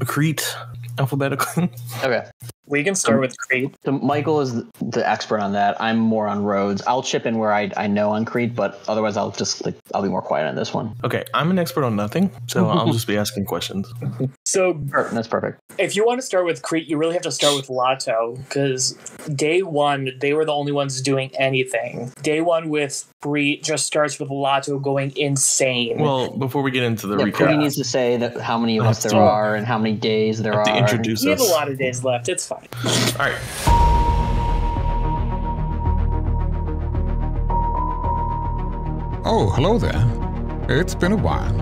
Crete, alphabetically. Okay. We can start with Crete. So Michael is the expert on that. I'm more on Rhodes. I'll chip in where I know on Crete, but otherwise I'll be more quiet on this one. Okay, I'm an expert on nothing, so I'll just be asking questions. So That's perfect. if you want to start with Crete, you really have to start with Lato, because day one, they were the only ones doing anything. Day one with Crete just starts with Lato going insane. Well, before we get into the recap, Poody needs to say that how many of us there are and how many days there are. to introduce We have us. a lot of days left. It's fine. All right. Oh, hello there. It's been a while.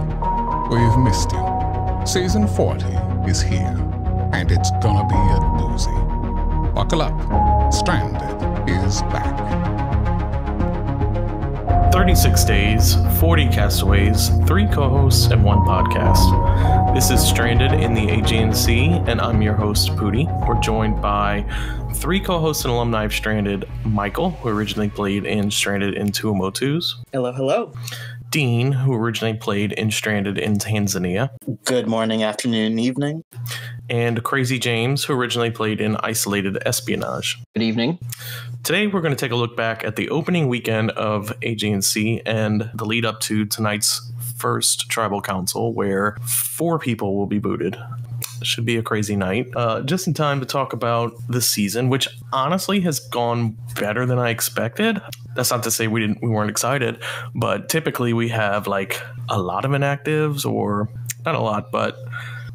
We've missed you. Season 40 is here, and it's gonna be a doozy. Buckle up. Stranded is back. 36 days, 40 castaways, 3 co-hosts, and 1 podcast. This is Stranded in the Aegean Sea, and I'm your host, Poody. We're joined by 3 co-hosts and alumni of Stranded: Michael, who originally played in Stranded in Tuamotus. Hello, hello. Dean, who originally played in Stranded in Tanzania. Good morning, afternoon, evening. And Crazy James, who originally played in Isolated Espionage. Good evening. Today, we're going to take a look back at the opening weekend of Aegean Sea and the lead up to tonight's first tribal council, where 4 people will be booted. Should be a crazy night. Just in time to talk about the season, which honestly has gone better than I expected. That's not to say we weren't excited, but typically we have like a lot of inactives, or not a lot, but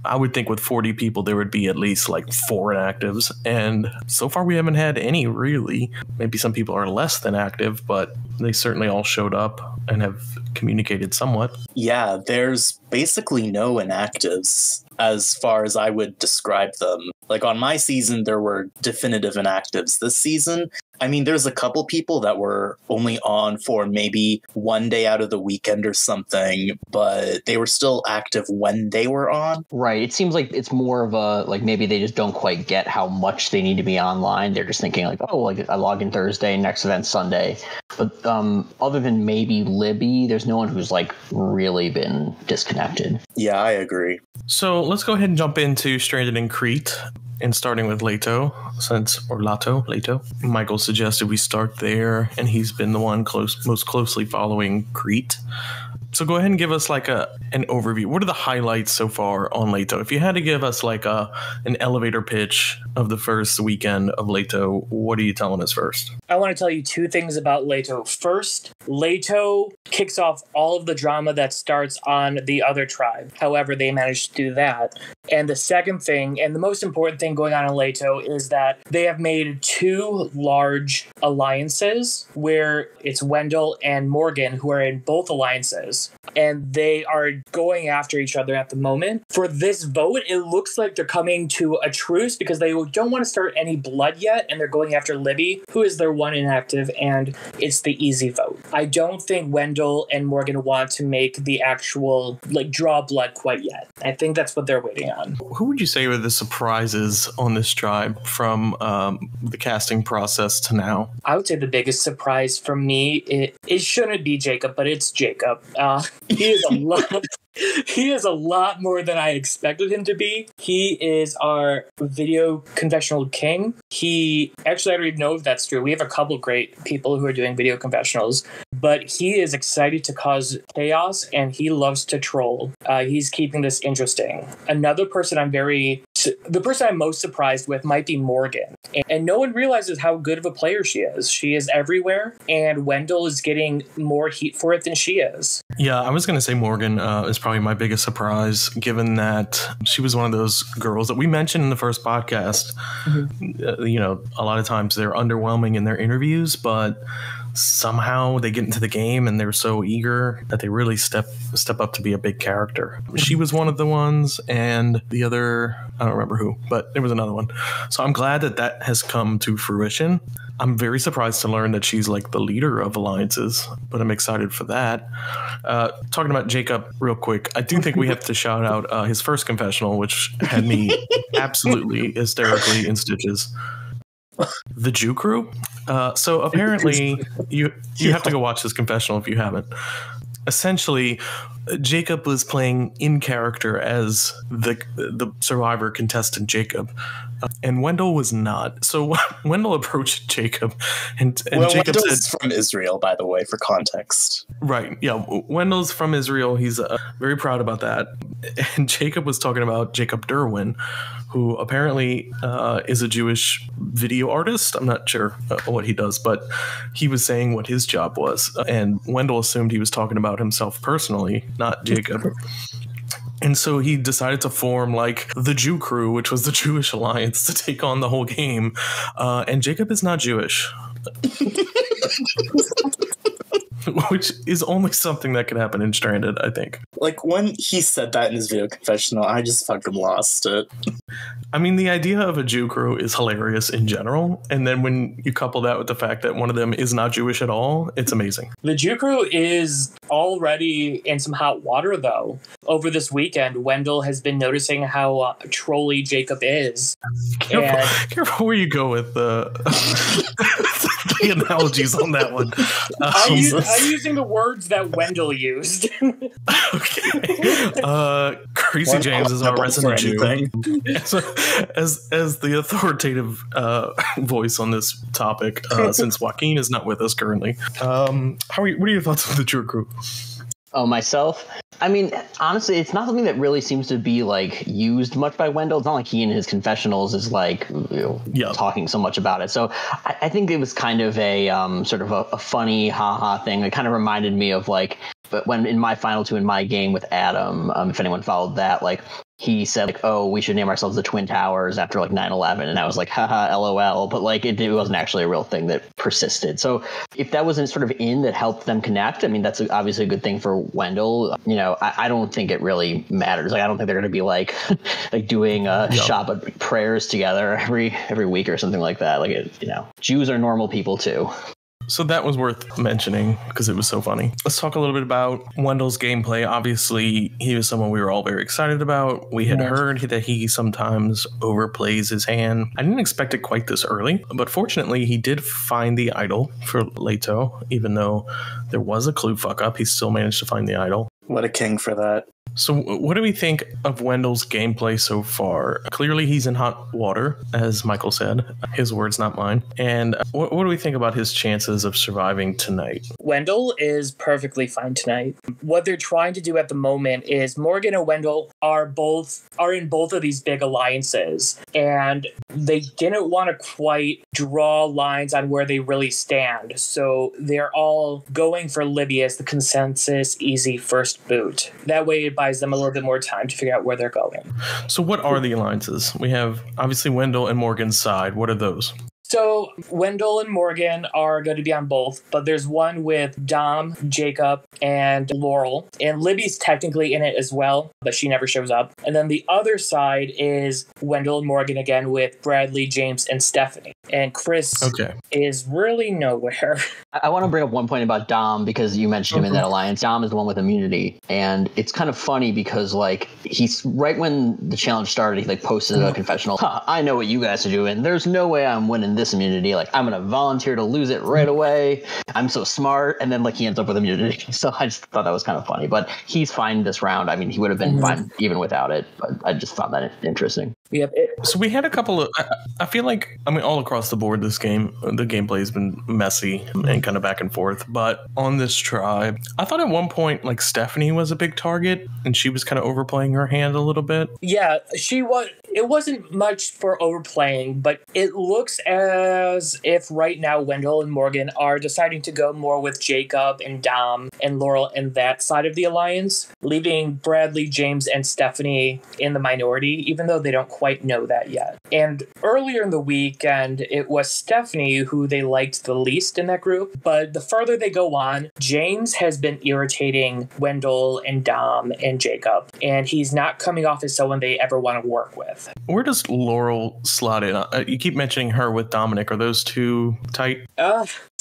I would think with 40 people there would be at least like 4 inactives, and so far we haven't had any really. Maybe some people are less than active, but they certainly all showed up and have communicated somewhat. Yeah, there's basically no inactives as far as I would describe them. Like on my season, there were definitive inactives. This season, I mean, there's a couple people that were only on for maybe one day out of the weekend or something, but they were still active when they were on. Right. It seems like it's more of a, like, maybe they just don't quite get how much they need to be online. They're just thinking like, oh, like I log in Thursday, next event Sunday. But other than maybe Libby, there's no one who's like really been disconnected. Yeah, I agree. So let's go ahead and jump into Stranded in Crete, and starting with Lato. Michael suggested we start there, and he's been the one most closely following Crete. So go ahead and give us like an overview. What are the highlights so far on Lato? If you had to give us like an elevator pitch of the first weekend of Lato, what are you telling us first? I want to tell you 2 things about Lato. First, Lato kicks off all of the drama that starts on the other tribe. However, they managed to do that. And the second thing, and the most important thing going on in Lato, is that they have made 2 large alliances where it's Wendell and Morgan who are in both alliances. And they are going after each other at the moment. For this vote, it looks like they're coming to a truce because they don't want to start any blood yet, and they're going after Libby, who is their one inactive, and it's the easy vote. I don't think Wendell and Morgan want to make the actual, like, draw blood quite yet. I think that's what they're waiting on. Who would you say were the surprises on this tribe from the casting process to now? I would say the biggest surprise for me, it shouldn't be Jacob, but it's Jacob. He is a lot more than I expected him to be. He is our video confessional king. I don't even know if that's true. We have a couple great people who are doing video confessionals, but he is excited to cause chaos, and he loves to troll. He's keeping this interesting. Another person the person I'm most surprised with might be Morgan. And no one realizes how good of a player she is. She is everywhere, and Wendell is getting more heat for it than she is. Yeah, I was going to say Morgan is probably my biggest surprise, given that she was one of those girls that we mentioned in the first podcast. Mm-hmm. A lot of times they're underwhelming in their interviews, but somehow they get into the game and they're so eager that they really step up to be a big character. She was one of the ones, and the other, I don't remember who, but there was another one. So I'm glad that has come to fruition. I'm very surprised to learn that she's like the leader of alliances, but I'm excited for that. Talking about Jacob real quick, I do think we have to shout out his first confessional, which had me absolutely hysterically in stitches. The Jew Crew. So apparently you have to go watch this confessional if you haven't. essentially Jacob was playing in character as the survivor contestant Jacob, and Wendell was not. So Wendell approached Jacob, and Jacob Wendell's said, from Israel, by the way, for context. Right. Yeah. Wendell's from Israel. He's very proud about that. And Jacob was talking about Jacob Derwin, who apparently is a Jewish video artist. I'm not sure what he does, but he was saying what his job was. And Wendell assumed he was talking about himself personally, not Jacob. And so he decided to form like the Jew crew, which was the Jewish alliance, to take on the whole game. And Jacob is not Jewish. Which is only something that could happen in Stranded, I think. Like, when he said that in his video confessional, I just fucking lost it. I mean, the idea of a Jew crew is hilarious in general. And then when you couple that with the fact that one of them is not Jewish at all, it's amazing. The Jew crew is already in some hot water, though. Over this weekend, Wendell has been noticing how trolly Jacob is. Careful where you go with the analogies on that one. I'm using the words that Wendell used. Okay. Crazy James is our resident Jew. As the authoritative voice on this topic, since Joaquin is not with us currently. What are your thoughts on the Jew crew? Oh, myself? I mean, honestly, it's not something that really seems to be like used much by Wendell. It's not like he in his confessionals is like talking so much about it. So I think it was kind of a sort of a funny haha thing. It kind of reminded me of like, but when in my final two in my game with Adam, if anyone followed that, like he said like, oh, we should name ourselves the Twin Towers after like 9/11. And I was like, haha, LOL. But like it wasn't actually a real thing that persisted. So if that wasn't sort of in that helped them connect, I mean, that's obviously a good thing for Wendell. You know, I don't think it really matters. Like, I don't think they're going to be like like doing Shabbat prayers together every week or something like that. Like, Jews are normal people too. So that was worth mentioning because it was so funny. Let's talk a little bit about Wendell's gameplay. Obviously, he was someone we were all very excited about. We had heard that he sometimes overplays his hand. I didn't expect it quite this early, but fortunately, he did find the idol for Leto. Even though there was a clue fuck up, he still managed to find the idol. What a king for that. So what do we think of Wendell's gameplay so far? Clearly, he's in hot water, as Michael said. His words, not mine. And what do we think about his chances of surviving tonight? Wendell is perfectly fine tonight. What they're trying to do at the moment is Morgan and Wendell are in both of these big alliances, and they didn't want to quite draw lines on where they really stand. So they're all going for Libby as the consensus easy first boot. That way it buys them a little bit more time to figure out where they're going. So what are the alliances? We have obviously Wendell and Morgan's side. What are those? So Wendell and Morgan are going to be on both, but there's one with Dom, Jacob, and Laurel. And Libby's technically in it as well, but she never shows up. And then the other side is Wendell and Morgan again with Bradley, James, and Stephanie. And Chris is really nowhere. I want to bring up one point about Dom because you mentioned him in that alliance. Dom is the one with immunity. And it's kind of funny because like he's right when the challenge started, he like posted a confessional. I know what you guys are doing. There's no way I'm winning this immunity. Like, I'm going to volunteer to lose it right away. I'm so smart. And then like he ends up with immunity. So I just thought that was kind of funny, but he's fine this round. I mean, he would have been fine even without it, but I just found that interesting. Yep. So we had a couple of, I feel like, I mean, all across the board, this game, the gameplay has been messy and kind of back and forth. But on this tribe, I thought at one point, like, Stephanie was a big target and she was kind of overplaying her hand a little bit. Yeah, she was. It wasn't much for overplaying, but it looks as if right now Wendell and Morgan are deciding to go more with Jacob and Dom and Laurel and that side of the alliance, leaving Bradley, James, and Stephanie in the minority, even though they don't quite know that yet. And earlier in the weekend, it was Stephanie who they liked the least in that group, but the further they go on, James has been irritating Wendell and Dom and Jacob, and he's not coming off as someone they ever want to work with. Where does Laurel slot in? You keep mentioning her with Dominic. Are those two tight?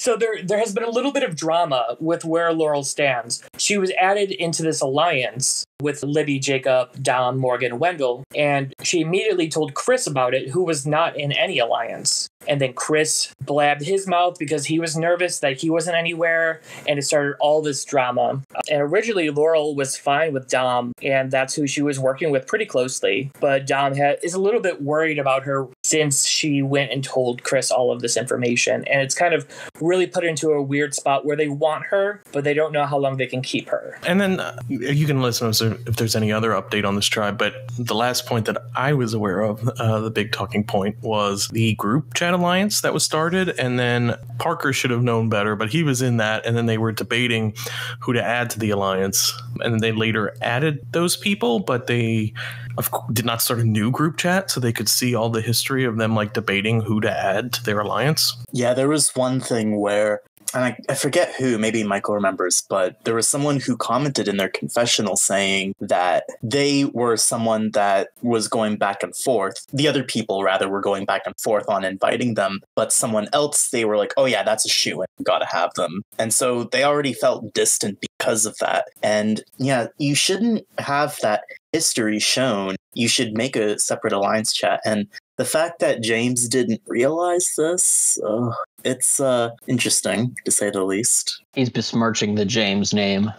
So there has been a little bit of drama with where Laurel stands. She was added into this alliance with Libby, Jacob, Dom, Morgan, Wendell, and she immediately told Chris about it, who was not in any alliance. And then Chris blabbed his mouth because he was nervous that he wasn't anywhere, and it started all this drama. And originally, Laurel was fine with Dom, and that's who she was working with pretty closely. But Dom is a little bit worried about her since she went and told Chris all of this information. And it's kind of really put her into a weird spot where they want her, but they don't know how long they can keep her. And then you can listen if there's any other update on this tribe. But the last point that I was aware of, the big talking point, was the group chat alliance that was started. And then Parker should have known better, but he was in that. And then they were debating who to add to the alliance. And then they later added those people, but they did not start a new group chat so they could see all the history of them like debating who to add to their alliance. Yeah, there was one thing where, and I forget who, maybe Michael remembers, but there was someone who commented in their confessional saying that they were someone that was going back and forth. The other people, rather, were going back and forth on inviting them, but someone else, they were like, oh yeah, that's a shoo-in, gotta have them. And so they already felt distant because of that. And yeah, you shouldn't have that history shown. You should make a separate alliance chat. And the fact that James didn't realize this, it's interesting, to say the least. He's besmirching the James name.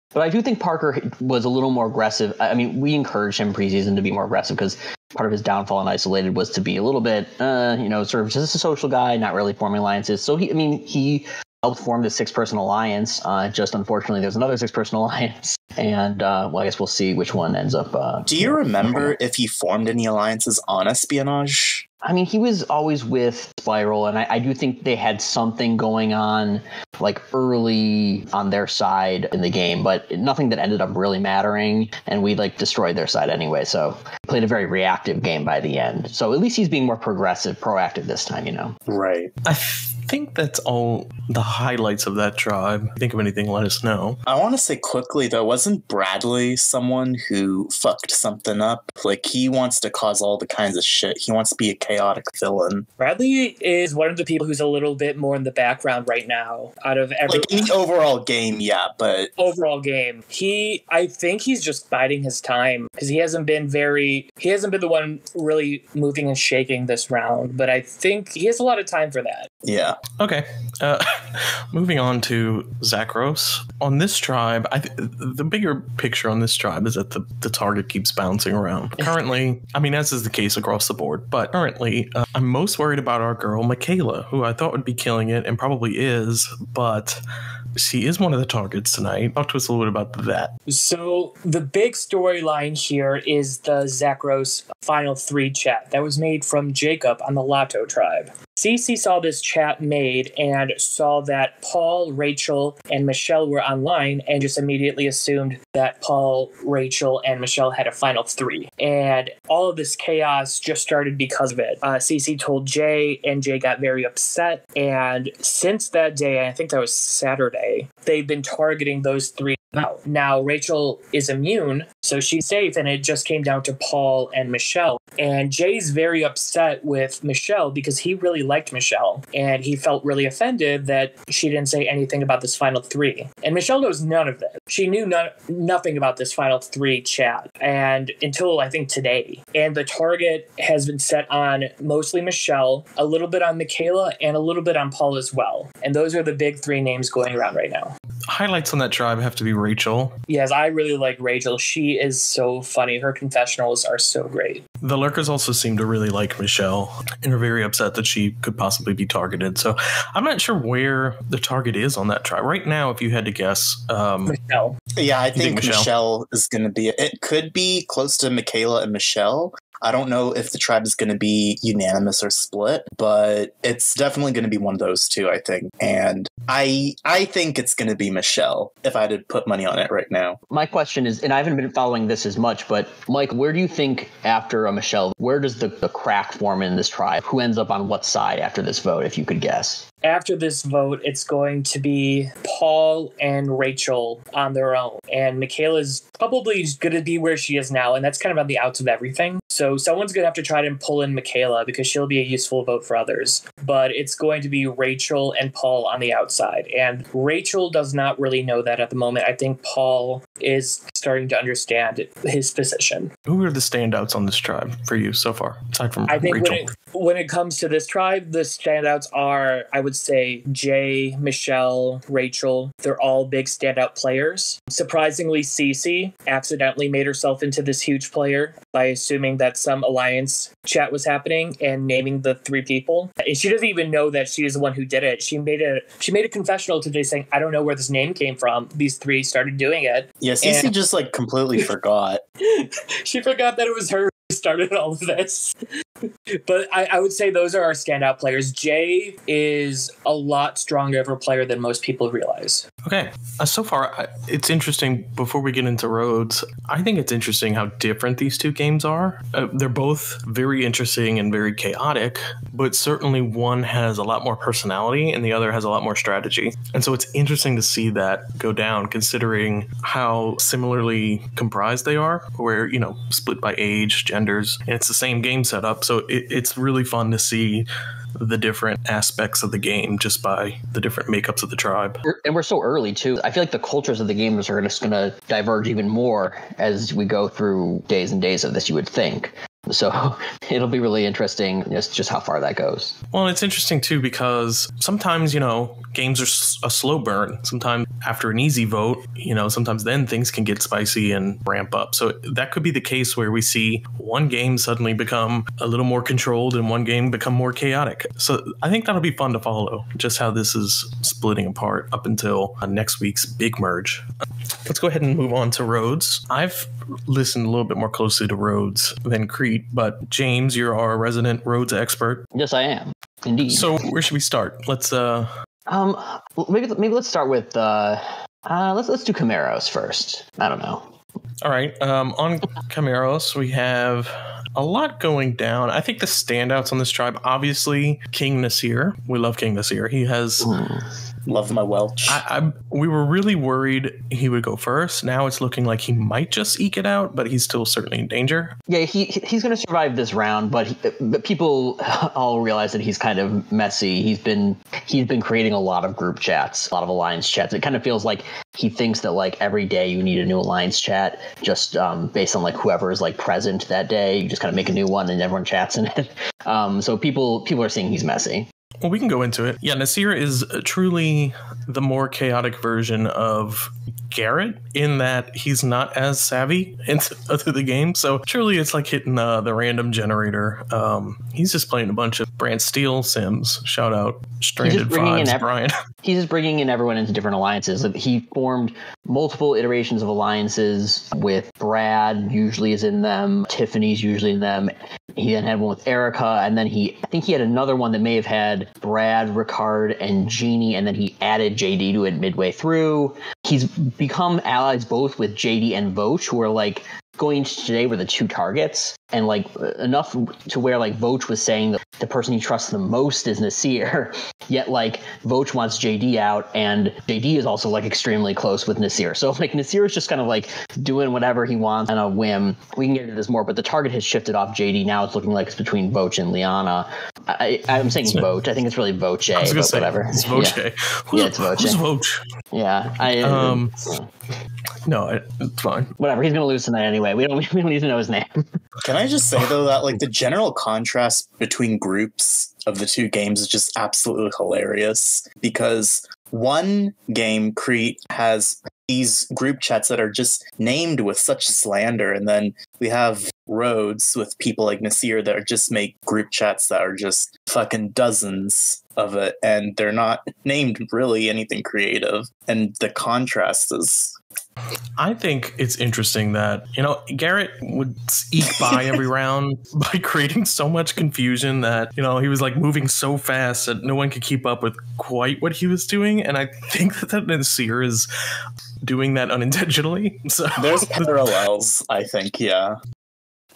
But I do think Parker was a little more aggressive. I mean, we encouraged him preseason to be more aggressive because part of his downfall in Isolated was to be a little bit, sort of just a social guy, not really forming alliances. So he helped form the 6-person alliance. Just unfortunately, there's another 6-person alliance. And, I guess we'll see which one ends up. Do you remember if he formed any alliances on Espionage? I mean, he was always with Spiral, and I do think they had something going on, like, early on their side in the game, but nothing that ended up really mattering, and we, destroyed their side anyway, so played a very reactive game by the end. So at least he's being more proactive this time, Right. I think that's all the highlights of that tribe. If you think of anything, let us know. I want to say quickly, though, wasn't Bradley someone who fucked something up? He wants to cause all the kinds of shit. He wants to be a chaotic villain. Bradley is one of the people who's a little bit more in the background right now out of every... in the overall game, yeah, but... Overall game. I think he's just biding his time because he hasn't been the one really moving and shaking this round, but I think he has a lot of time for that. Yeah. Okay. Moving on to Zakros. On this tribe, the bigger picture on this tribe is that the target keeps bouncing around. Currently, I mean, as is the case across the board, but currently, I'm most worried about our girl, Michaela, who I thought would be killing it and probably is, but she is one of the targets tonight. Talk to us a little bit about that. So the big storyline here is the Zakros Final 3 chat that was made from Jacob on the Lato tribe. Cece saw this chat made and saw that Paul, Rachel, and Michelle were online and just immediately assumed that Paul, Rachel, and Michelle had a final 3. And all of this chaos just started because of it. Cece told Jay, and Jay got very upset. And since that day, I think that was Saturday, they've been targeting those 3 out. Now, Rachel is immune, so she's safe, and it just came down to Paul and Michelle. And Jay's very upset with Michelle because he really liked Michelle, and he felt really offended that she didn't say anything about this final 3. And Michelle knows none of this. She knew nothing about this final 3 chat, and until I think today. And the target has been set on mostly Michelle, a little bit on Michaela, and a little bit on Paul as well. And those are the big 3 names going around right now. Highlights on that tribe have to be Rachel. Yes, I really like Rachel. She is so funny. Her confessionals are so great. The lurkers also seem to really like Michelle and are very upset that she could possibly be targeted. So I'm not sure where the target is on that tribe. Right now, if you had to guess... Michelle. Yeah, I think Michelle is going to be... It could be close to Michaela and Michelle. I don't know if the tribe is going to be unanimous or split, but it's definitely going to be one of those 2, I think. And I think it's going to be Michelle, if I had to put money on it right now. My question is, and I haven't been following this as much, but Mike, where do you think after a Michelle, where does the crack form in this tribe? Who ends up on what side after this vote, if you could guess? after this vote, it's going to be Paul and Rachel on their own. And Michaela's probably going to be where she is now, and that's kind of on the outs of everything. So someone's going to have to try to pull in Michaela because she'll be a useful vote for others. But it's going to be Rachel and Paul on the outside. And Rachel does not really know that at the moment. I think Paul is starting to understand his position. Who are the standouts on this tribe for you so far, aside from I think Rachel? when it comes to this tribe, the standouts are, I would say, Jay, Michelle, Rachel. They're all big standout players. Surprisingly, Cece accidentally made herself into this huge player by assuming that some alliance chat was happening and naming the 3 people. And she doesn't even know that she is the one who did it. She made a confessional today saying, I don't know where this name came from. These 3 started doing it. Yeah, Cece just like completely forgot. She forgot that it was her who started all of this. But I would say those are our standout players. Jay is a lot stronger of a player than most people realize. Okay. So far, it's interesting. Before we get into Rhodes, I think it's interesting how different these 2 games are. They're both very interesting and very chaotic, but certainly one has a lot more personality and the other has a lot more strategy. And so it's interesting to see that go down, considering how similarly comprised they are, where, split by age, genders, and it's the same game setup. So it's really fun to see the different aspects of the game just by the different makeups of the tribe. And we're so early, too. I feel like the cultures of the games are just going to diverge even more as we go through days and days of this, you would think. So it'll be really interesting just how far that goes. Well, it's interesting, too, because sometimes, games are a slow burn. Sometimes after an easy vote, sometimes then things can get spicy and ramp up. So that could be the case where we see one game suddenly become a little more controlled and one game become more chaotic. So I think that'll be fun to follow, just how this is splitting apart up until next week's big merge. Let's go ahead and move on to Rhodes. I've listened a little bit more closely to Rhodes than Crete, but James, you're our resident Rhodes expert. Yes, I am. Indeed. So where should we start? Let's maybe let's start with let's do Camaros first. I don't know. All right. On Camaros, we have a lot going down. I think the standouts on this tribe, obviously, King Nasir. We love King Nasir. He has... Love my Welch. We were really worried he would go first. Now it's looking like he might just eke it out, but he's still certainly in danger. Yeah, he's going to survive this round, but people all realize that he's kind of messy. He's been creating a lot of group chats, a lot of alliance chats. It kind of feels like he thinks that like every day you need a new alliance chat, just based on like whoever is like present that day. You just kind of make a new one and everyone chats in it. So people are saying he's messy. Well, we can go into it. Yeah, Nasir is truly the more chaotic version of Garrett in that he's not as savvy through the game. So truly it's like hitting the random generator. He's just playing a bunch of Brand Steel sims. Shout out Stranded Fives, Brian. He's just bringing in everyone into different alliances. He formed multiple iterations of alliances with Brad, usually is in them. Tiffany's usually in them. He then had one with Erica, and then I think he had another one that may have had Brad, Ricard, and Jeannie, and then he added JD to it midway through. He's become allies both with JD and Voch, who are like going into today were the 2 targets, and like enough to where like Voch was saying that the person he trusts the most is Nasir, yet like Voch wants JD out, and JD is also like extremely close with Nasir. So like Nasir is just kind of like doing whatever he wants on a whim. We can get into this more, but the target has shifted off JD. Now it's looking like it's between Voch and Liana. I'm saying Voch. I think it's really Voce, but whatever. It's Voce. Yeah, it's Voce. Who's Voch? Yeah. No, it's fine. Whatever. He's going to lose tonight anyway. We don't need to know his name. Can I just say, though, that like the general contrast between groups of the 2 games is just absolutely hilarious, because one game, Crete, has these group chats that are just named with such slander, and then we have Rhodes with people like Nasir that are just make group chats that are just fucking dozens of it, and they're not named really anything creative, and the contrast is... I think it's interesting that, Garrett would eke by every round by creating so much confusion that, he was like moving so fast that no one could keep up with quite what he was doing. And I think that Nasir is doing that unintentionally. So there's parallels, I think, yeah.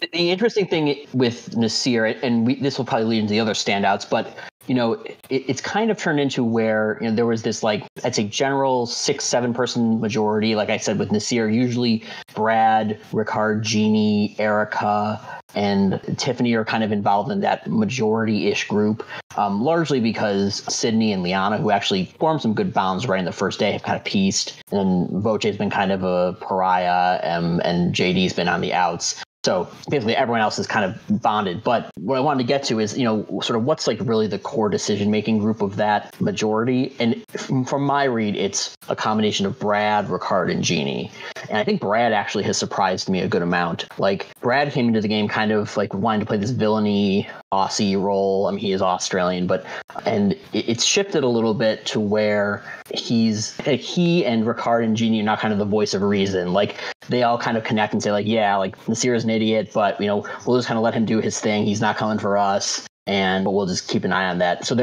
The interesting thing with Nasir, and this will probably lead into the other standouts, but it's kind of turned into where, there was this, like, I'd say general 6-7 person majority, like I said, with Nasir, usually Brad, Ricard, Jeannie, Erica, and Tiffany are kind of involved in that majority-ish group, largely because Sydney and Liana, who actually formed some good bonds right in the first day, have kind of pieced, and Voce's been kind of a pariah, and JD's been on the outs. So basically everyone else is kind of bonded. But what I wanted to get to is, sort of what's like really the core decision-making group of that majority. And from my read, it's a combination of Brad, Ricard, and Jeannie. And I think Brad actually has surprised me a good amount. Like, Brad came into the game kind of like wanting to play this villainy Aussie role. I mean, he is Australian, and it's shifted a little bit to where he and Ricard and Jeannie are not kind of the voice of reason. Like, they all kind of connect and say, like, yeah, like, Nasir is an idiot, but, we'll just kind of let him do his thing. He's not coming for us, but we'll just keep an eye on that. So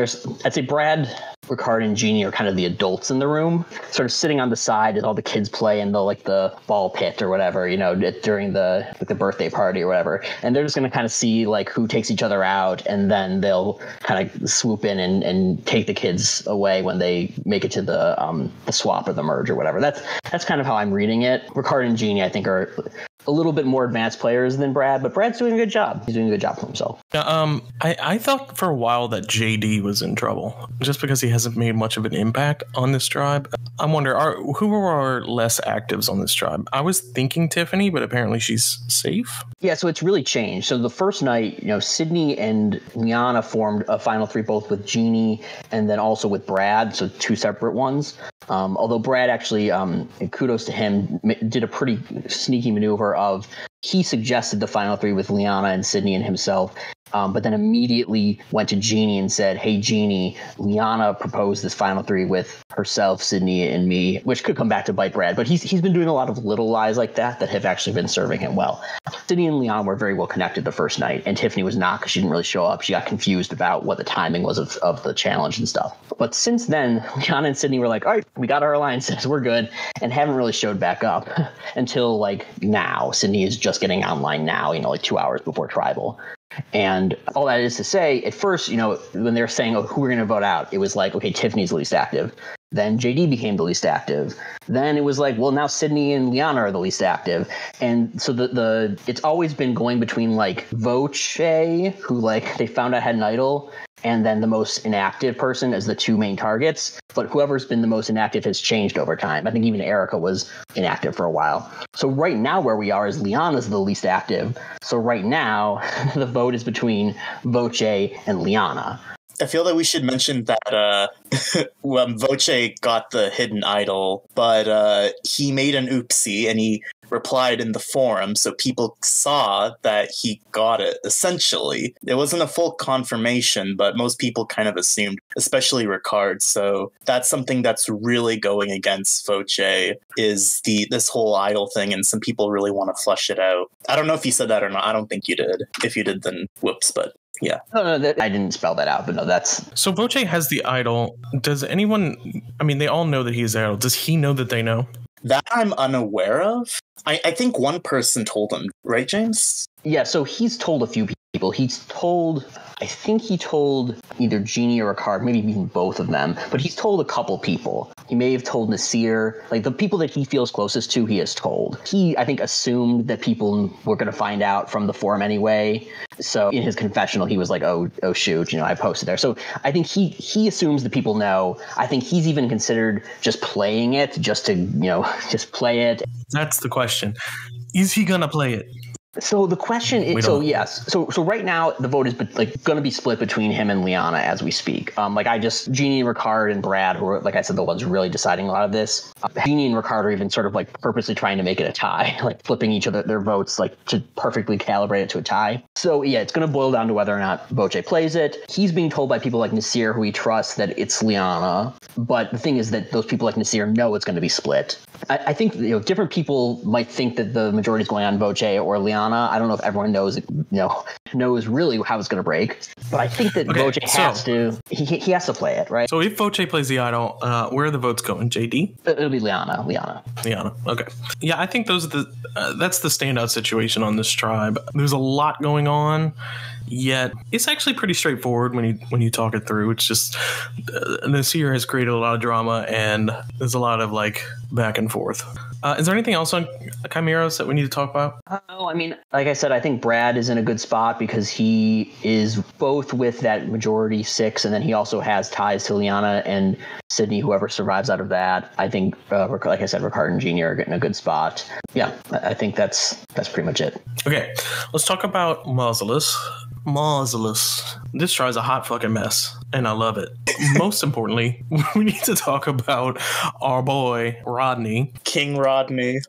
I'd say Brad, Ricard, and Jeannie are kind of the adults in the room, sort of sitting on the side as all the kids play in the ball pit or whatever, during the birthday party or whatever. And they're just going to kind of see, like, who takes each other out, and then they'll kind of swoop in and take the kids away when they make it to the swap or the merge or whatever. That's kind of how I'm reading it. Ricard and Jeannie, I think, are a little bit more advanced players than Brad, but Brad's doing a good job. He's doing a good job for himself. I thought for a while that JD was in trouble just because he hasn't made much of an impact on this tribe. I wonder, who are our less actives on this tribe? I was thinking Tiffany, but apparently she's safe. Yeah, so it's really changed. So the first night, Sydney and Liana formed a final three, both with Jeannie and then also with Brad, so two separate ones. Although Brad actually, kudos to him, did a pretty sneaky maneuver of he suggested the final three with Liana and Sydney and himself, but then immediately went to Jeannie and said, hey, Jeannie, Liana proposed this final three with herself, Sydney, and me, which could come back to bite Brad. But he's been doing a lot of little lies like that have actually been serving him well. Sydney and Liana were very well connected the first night, and Tiffany was not because she didn't really show up. She got confused about what the timing was of the challenge and stuff. But since then, Liana and Sydney were like, all right, we got our alliances, we're good, and haven't really showed back up until like now. Sydney is just getting online now, like 2 hours before Tribal. And all that is to say, at first, when they were saying, who we're going to vote out, it was like, okay, Tiffany's the least active. Then JD became the least active. Then it was like, well, now Sydney and Liana are the least active. And so it's always been going between like Voce, who like they found out had an idol, and then the most inactive person as the two main targets. But whoever's been the most inactive has changed over time. I think even Erica was inactive for a while. So right now where we are is Liana's the least active. So right now the vote is between Voce and Liana. I feel that we should mention that Voce got the hidden idol, but he made an oopsie and he replied in the forum, so people saw that he got it, essentially. It wasn't a full confirmation, but most people kind of assumed, especially Ricard. So that's something that's really going against Voce, is this whole idol thing, and some people really want to flush it out. I don't know if you said that or not. I don't think you did. If you did, then whoops, but yeah. No, I didn't spell that out, but no, that's... So Voce has the idol. Does anyone... I mean, they all know that he's the idol. Does he know that they know? That I'm unaware of. I think one person told him, right, James? Yeah, so he's told a few people. I think he told either Jeannie or Ricard, maybe even both of them, but he's told a couple people. He may have told Nasir, like the people that he feels closest to, he has told. He, I think, assumed that people were going to find out from the forum anyway. So in his confessional, he was like, oh shoot, I posted there. So I think he assumes that people know. I think he's even considered just playing it, just to, just play it. That's the question. Is he going to play it? So the question is, yes. So right now the vote is like going to be split between him and Liana as we speak. Jeannie, Ricard, and Brad, who are, like I said, the ones really deciding a lot of this. Jeannie and Ricard are even sort of like purposely trying to make it a tie, like flipping each of their votes, like to perfectly calibrate it to a tie. So yeah, it's going to boil down to whether or not Voce plays it. He's being told by people like Nasir, who he trusts, that it's Liana. But the thing is that those people like Nasir know it's going to be split. I think different people might think that the majority is going on Voce or Liana. I don't know if everyone knows, knows really how it's going to break. But I think that Voce has to. He has to play it, right? So if Voce plays the idol, where are the votes going? JD? It'll be Liana. Okay. Yeah, I think those are that's the standout situation on this tribe. There's a lot going on, yet it's actually pretty straightforward when you talk it through. It's just this year has created a lot of drama, and there's a lot of like back and forth. Is there anything else on Chimeras that we need to talk about? I mean, like I said, I think Brad is in a good spot because he is both with that majority 6, and then he also has ties to Liana and Sydney, whoever survives out of that. I think, like I said, Ricard and Jeannie are getting a good spot. Yeah, I think that's pretty much it. Okay, let's talk about Mausolus. This tries a hot fucking mess, and I love it. Most importantly, we need to talk about our boy Rodney. King Rodney.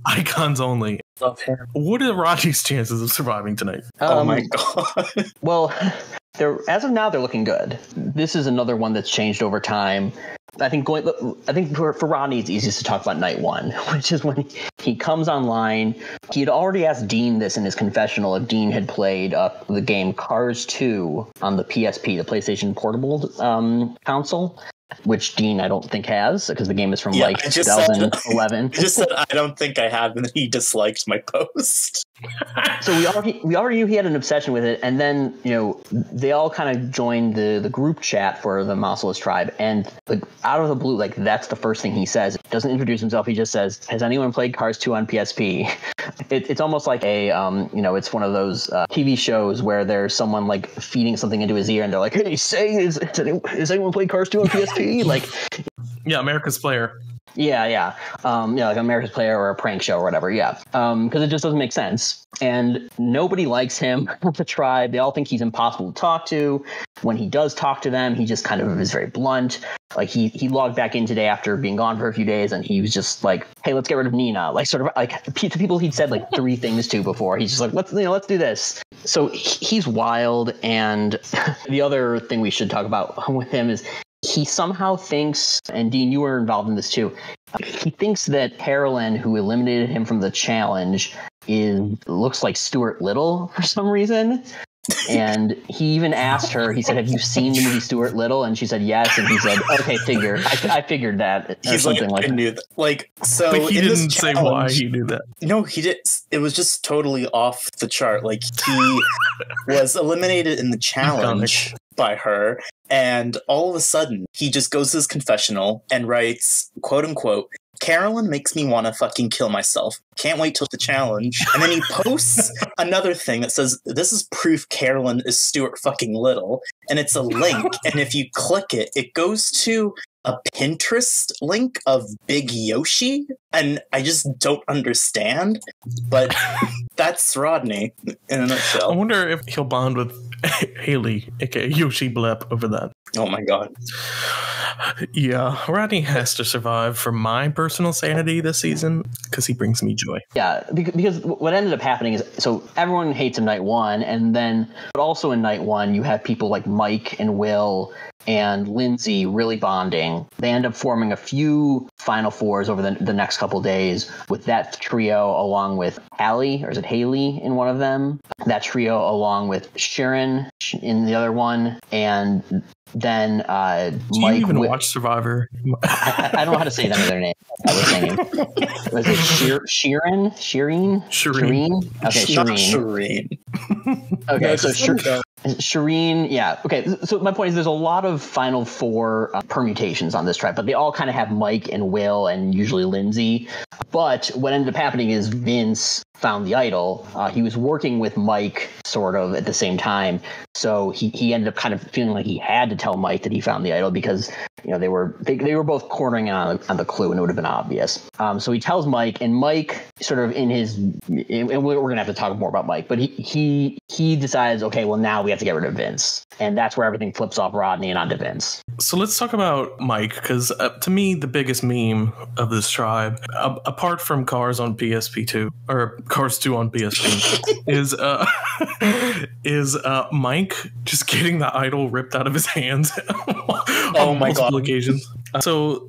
Icons only. Love him. What are Rodney's chances of surviving tonight? Oh my god. Well, as of now, they're looking good. This is another one that's changed over time. I think for Rodney, it's easiest to talk about night 1, which is when he comes online. He had already asked Dean this in his confessional if Dean had played the game Cars 2 on the PSP, the PlayStation Portable console, which Dean I don't think has, because the game is from 2011. I just said I don't think I have, and he disliked my post. So we already knew he had an obsession with it, and then they all kind of joined the group chat for the Mausolus tribe, and like out of the blue, like that's the first thing he says. He doesn't introduce himself. He just says, "Has anyone played Cars 2 on PSP?" It's almost like a it's one of those TV shows where there's someone like feeding something into his ear, and they're like, "Hey, has anyone played Cars 2 on PSP?" Like, yeah, America's Player. Yeah. Like America's Player or a prank show or whatever. Yeah. Because it just doesn't make sense. And nobody likes him with the tribe. They all think he's impossible to talk to. When he does talk to them, he just kind of is very blunt. Like he logged back in today after being gone for a few days, and he was just like, "Hey, let's get rid of Nina." Like sort of like to people he'd said like 3 things to before. He's just like, let's do this. So he's wild. And the other thing we should talk about with him is he somehow thinks, and Dean, you were involved in this too, he thinks that Carolyn, who eliminated him from the challenge, looks like Stuart Little for some reason. And he even asked her, he said, "Have you seen the movie Stuart Little?" And she said yes. And he said, "Okay, I figured that." Or something like I knew that. Like, so but he in didn't this say why he knew that. No, he did. It was just totally off the chart. Like, he was eliminated in the challenge by her, and all of a sudden he just goes to his confessional and writes, quote unquote, "Carolyn makes me want to fucking kill myself. Can't wait till the challenge." And then he posts another thing that says, "This is proof Carolyn is Stuart fucking Little." And it's a link. And if you click it, it goes to a Pinterest link of Big Yoshi. And I just don't understand. But that's Rodney in a nutshell. I wonder if he'll bond with Haley, aka Yoshi Blep, over that. Oh my god. Yeah, Rodney has to survive for my personal sanity this season because he brings me joy. Yeah, because what ended up happening is, so everyone hates him night 1, and then, but also in night 1, you have people like Mike and Will and Lindsay really bonding. They end up forming a few Final Fours over the next couple days with that trio, along with Hallie, or is it Haley in one of them? That trio along with Sharon in the other one, and then Do Mike. You even watch Survivor? I don't know how to say that other name. Was it Shireen? Okay, Shireen. Okay, so Shireen, yeah. Okay, so my point is there's a lot of Final Four permutations on this tribe, but they all kind of have Mike and Will and usually Lindsay. But what ended up happening is Vince found the idol. He was working with Mike sort of at the same time. So he ended up kind of feeling like he had to tell Mike that he found the idol because, they were both cornering on the clue and it would have been obvious. So he tells Mike, and Mike sort of and we're going to have to talk more about Mike, but he decides, okay, well now we have to get rid of Vince. And that's where everything flips off Rodney and onto Vince. So let's talk about Mike, because to me, the biggest meme of this tribe, apart from Cars on PSP2 or Cars 2 on PSP, is Mike just getting the idol ripped out of his hands. Oh my god! Occasions. So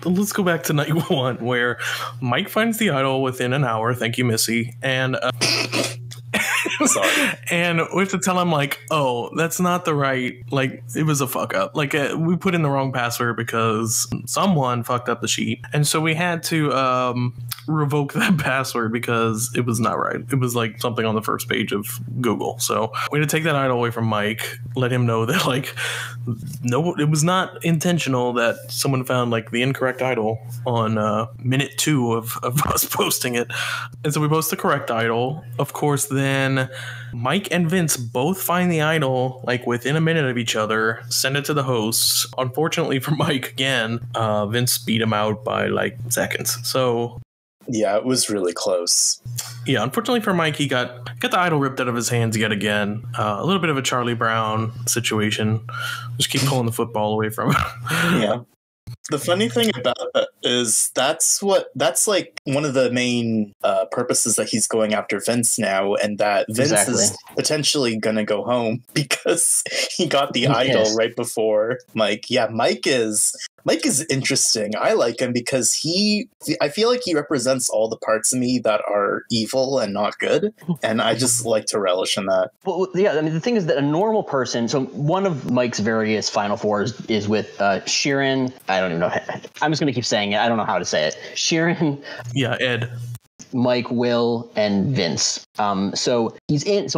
let's go back to night 1, where Mike finds the idol within an hour. Thank you, Missy. And sorry. And we have to tell him, like, oh, that's not the right, like, it was a fuck up. Like, we put in the wrong password because someone fucked up the sheet. And so we had to revoke that password because it was not right. It was like something on the first page of Google. So we had to take that idol away from Mike, let him know that, like, no, it was not intentional that someone found, like, the incorrect idol on minute 2 of us posting it. And so we post the correct idol. Of course, then Mike and Vince both find the idol, like, within a minute of each other, send it to the hosts. Unfortunately for Mike, again, Vince beat him out by, like, seconds. So yeah, it was really close. Yeah, unfortunately for Mike, he got the idol ripped out of his hands yet again. A little bit of a Charlie Brown situation. Just keep pulling the football away from him. Yeah. The funny thing about that is that's like one of the main purposes that he's going after Vince now, and that Vince is potentially gonna go home because he got the idol right before Mike. Yeah, Mike is interesting. I like him because I feel like he represents all the parts of me that are evil and not good, and I just like to relish in that. Well, yeah, I mean, the thing is that a normal person, so one of Mike's various Final Fours is with Sheeran. I don't even know. I'm just going to keep saying it. I don't know how to say it. Sheeran. Yeah, Ed. Mike, Will, and Vince. So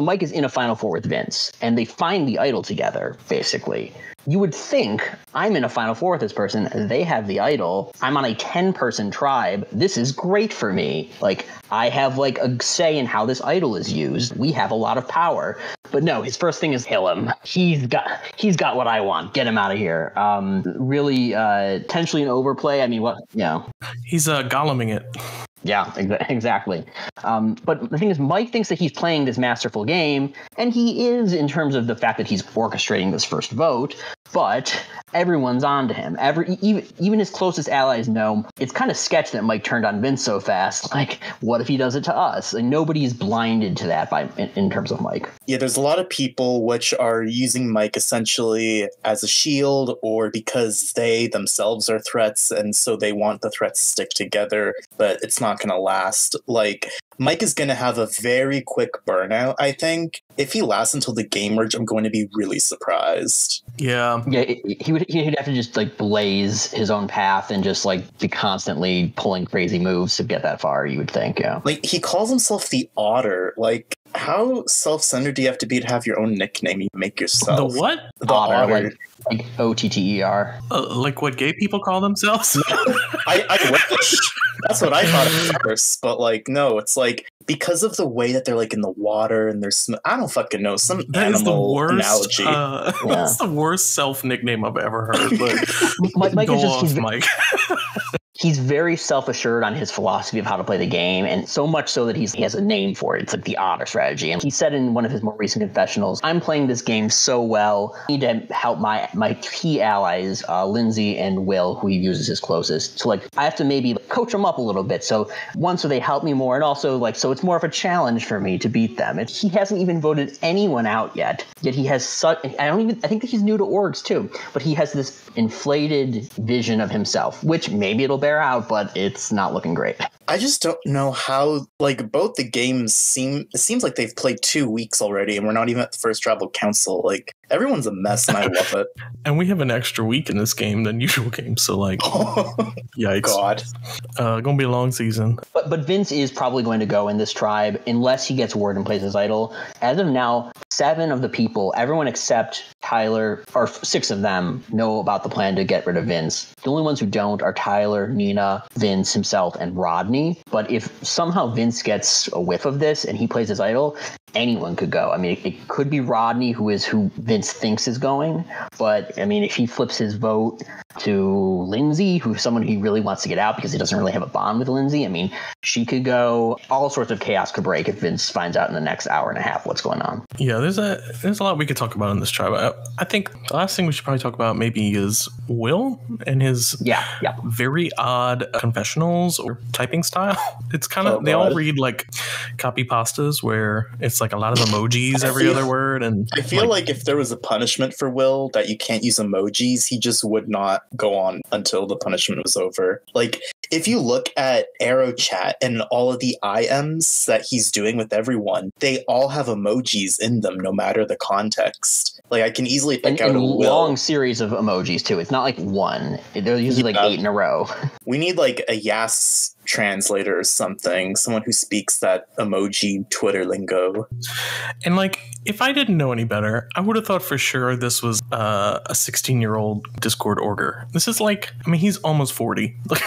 Mike is in a Final Four with Vince, and they find the idol together, basically. You would think, I'm in a Final Four with this person, they have the idol, I'm on a 10-person tribe, this is great for me. Like, I have, like, a say in how this idol is used. We have a lot of power. But no, his first thing is kill him. He's got what I want. Get him out of here. Really, potentially an overplay. I mean, what, you know. He's Golluming it. Yeah, exactly. But the thing is, Mike thinks that he's playing this masterful game, and he is in terms of the fact that he's orchestrating this first vote, but everyone's on to him. Even his closest allies know it's kind of sketch that Mike turned on Vince so fast. Like, what if he does it to us? And nobody's blinded to that in terms of Mike. Yeah, there's a lot of people which are using Mike essentially as a shield, or because they themselves are threats, and so they want the threats to stick together, but it's not going to last. Like, Mike is going to have a very quick burnout, I think. If he lasts until the game merge, I'm going to be really surprised. Yeah. Yeah, he'd have to just, like, blaze his own path and just, like, be constantly pulling crazy moves to get that far, you would think, yeah. Like, he calls himself the Otter. Like, how self-centered do you have to be to have your own nickname you make yourself? The what? The Otter. Like OTTER. Like what gay people call themselves? I wish. That's what I thought at first, but like, no, it's like because of the way that they're like in the water and there's I don't fucking know, some that animal is the worst, analogy. That's the worst self nickname I've ever heard. But Mike go is just off, Mike. He's very self-assured on his philosophy of how to play the game, and so much so that he has a name for it. It's like the Otter strategy. And he said in one of his more recent confessionals, I'm playing this game so well, I need to help my key allies, Lindsay and Will, who he uses his closest. So, like, I have to maybe coach them up a little bit. So, one, so they help me more, and also, like, so it's more of a challenge for me to beat them. And he hasn't even voted anyone out yet he has such, I think that he's new to orgs too, but he has this inflated vision of himself, which maybe it'll bear out, but it's not looking great. I just don't know how, like, both the games it seems like they've played 2 weeks already, and we're not even at the first tribal council. Like, everyone's a mess, and I love it. And we have an extra week in this game than usual games, so, like, yikes. God. Gonna be a long season. But Vince is probably going to go in this tribe unless he gets word and plays his idol. As of now, 7 of the people, everyone except Tyler, or 6 of them, know about the plan to get rid of Vince. The only ones who don't are Tyler, Nina, Vince himself, and Rodney. But if somehow Vince gets a whiff of this and he plays his idol, anyone could go. I mean, it could be Rodney, who Vince thinks is going. But, I mean, if he flips his vote to Lindsay, who's someone he really wants to get out because he doesn't really have a bond with Lindsay, I mean, she could go. All sorts of chaos could break if Vince finds out in the next hour and a half what's going on. Yeah, there's a lot we could talk about in this tribe. I think the last thing we should probably talk about maybe is Will and his very odd confessionals or typing style. It's kind of, they all read like copy pastas where it's like a lot of emojis every other word. And I feel like if there was a punishment for Will that you can't use emojis, he just would not go on until the punishment was over. Like, if you look at Arrow Chat and all of the IMs that he's doing with everyone, they all have emojis in them, no matter the context. Like I can easily pick out a long series of emojis too. It's not like one. They're usually like 8 in a row. We need like a Yas translator or something, someone who speaks that emoji Twitter lingo. And like, if I didn't know any better, I would have thought for sure this was a 16-year-old Discord orger. This is like, I mean, he's almost 40. Like,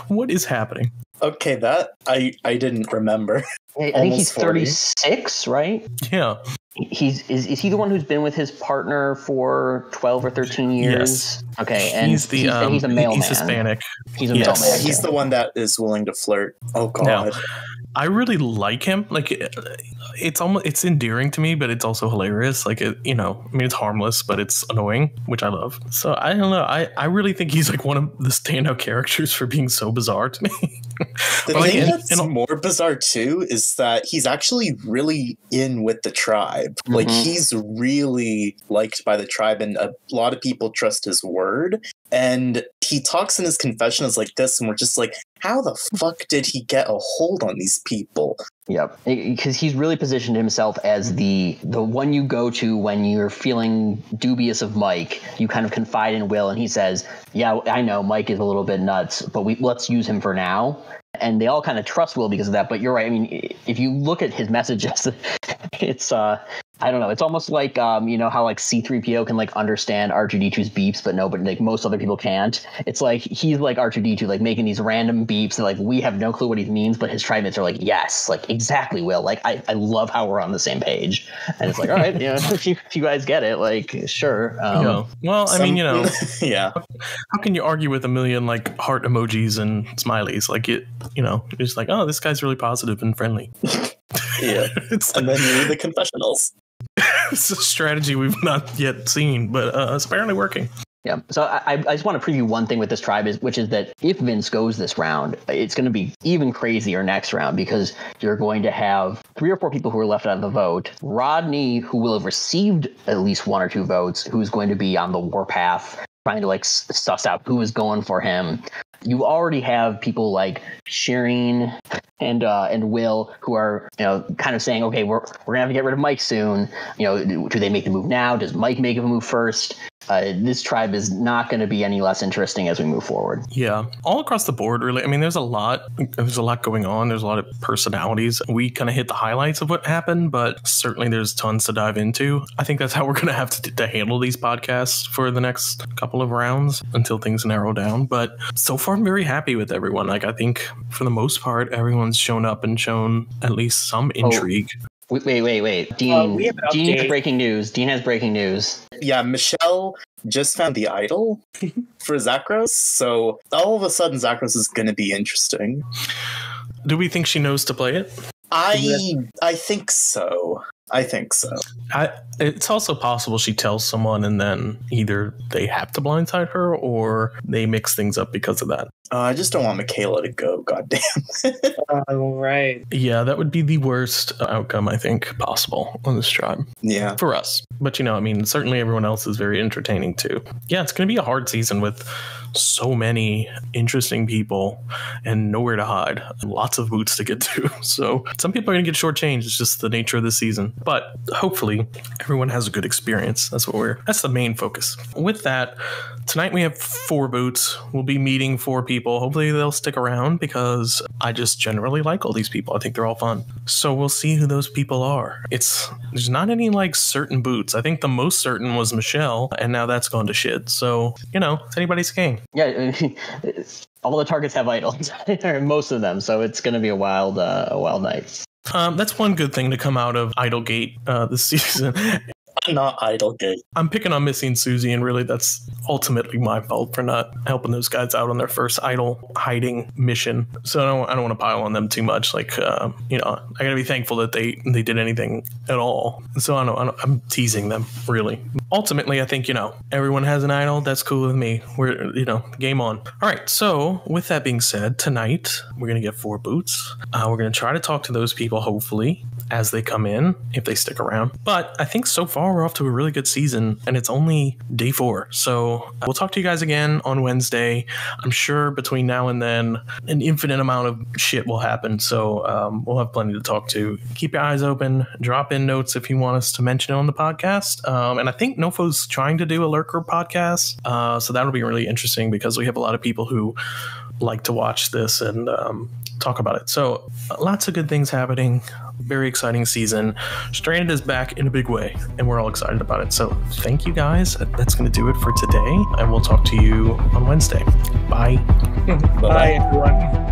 what is happening? Okay, that I didn't remember. I think he's 36, right? Yeah. Is he the one who's been with his partner for 12 or 13 years? Yes. Okay, and he's a male he's man. Hispanic. He's a male man. He's the one that is willing to flirt. Oh God. Now, I really like him. Like, it's endearing to me, but it's also hilarious. Like, I mean, it's harmless, but it's annoying, which I love. So I don't know. I really think he's like one of the standout characters for being so bizarre to me. The thing that's more bizarre too is that he's actually really in with the tribe. Mm-hmm. Like he's really liked by the tribe, and a lot of people trust his word. And he talks in his confessionals like this, and we're just like, how the fuck did he get a hold on these people? Yep, because he's really positioned himself as the one you go to when you're feeling dubious of Mike. You kind of confide in Will, and he says, yeah, I know Mike is a little bit nuts, but let's use him for now. And they all kind of trust Will because of that. But you're right. I mean, if you look at his messages, it's I don't know. It's almost like you know how like C-3PO can like understand R2-D2's beeps, but no, but like most other people can't. It's like he's like R2-D2, like making these random beeps, and like we have no clue what he means, but his trimates are like, yes, like exactly, Will. Like I love how we're on the same page, and it's like, all right, you know, if you guys get it, like sure. Well, I mean, you know, yeah. How can you argue with a million like heart emojis and smileys? Like you're just like, oh, this guy's really positive and friendly. Yeah, and then you read the confessionals. It's a strategy we've not yet seen, but it's apparently working. Yeah. So I just want to preview one thing with this tribe, which is that if Vince goes this round, it's going to be even crazier next round because you're going to have 3 or 4 people who are left out of the vote. Rodney, who will have received at least 1 or 2 votes, who's going to be on the warpath, trying to like suss out who is going for him. You already have people like Shireen and Will who are, kind of saying, okay, we're gonna have to get rid of Mike soon. Do they make the move now? Does Mike make a move first? This tribe is not going to be any less interesting as we move forward. Yeah, all across the board, really. I mean, there's a lot going on. There's a lot of personalities. We kind of hit the highlights of what happened, but certainly there's tons to dive into. I think that's how we're going to have to handle these podcasts for the next couple of rounds until things narrow down. But so far, I'm very happy with everyone. Like, I think for the most part, everyone's shown up and shown at least some intrigue. Wait. Dean has breaking news. Dean has breaking news. Yeah, Michelle just found the idol for Zakros, so all of a sudden Zakros is going to be interesting. Do we think she knows to play it? I think so. It's also possible she tells someone and then either they have to blindside her or they mix things up because of that. I just don't want Michaela to go, goddamn. Right. Yeah, that would be the worst outcome, I think, possible on this tribe. Yeah. For us. But, certainly everyone else is very entertaining, too. Yeah, it's going to be a hard season with so many interesting people and nowhere to hide. Lots of boots to get to. So some people are going to get shortchanged. It's just the nature of the season. But hopefully everyone has a good experience. That's the main focus. With that, tonight we have 4 boots. We'll be meeting 4 people. Hopefully they'll stick around because I just generally like all these people. I think they're all fun. So we'll see who those people are. There's not any certain boots. I think the most certain was Michelle, and now that's gone to shit. So, it's anybody's game. Yeah, all the targets have idols, or most of them. So it's going to be a wild night. That's one good thing to come out of Idlegate this season. Not Idlegate. I'm picking on Missing Susie, and really that's ultimately my fault for not helping those guys out on their first idol hiding mission. So I don't want to pile on them too much. I gotta be thankful that they did anything at all. So I'm teasing them, really. Ultimately, I think, everyone has an idol. That's cool with me. We're, game on. All right. So with that being said, tonight we're going to get 4 boots. We're going to try to talk to those people, hopefully, as they come in, if they stick around. But I think so far we're off to a really good season, and it's only day 4. So we'll talk to you guys again on Wednesday. I'm sure between now and then, an infinite amount of shit will happen. So we'll have plenty to talk to. Keep your eyes open. Drop in notes if you want us to mention it on the podcast. And I think Nofo's trying to do a Lurker podcast. So that'll be really interesting because we have a lot of people who like to watch this and talk about it. So lots of good things happening. Very exciting season. Stranded is back in a big way, and we're all excited about it. So thank you guys. That's going to do it for today, and we'll talk to you on Wednesday. Bye. Bye, everyone.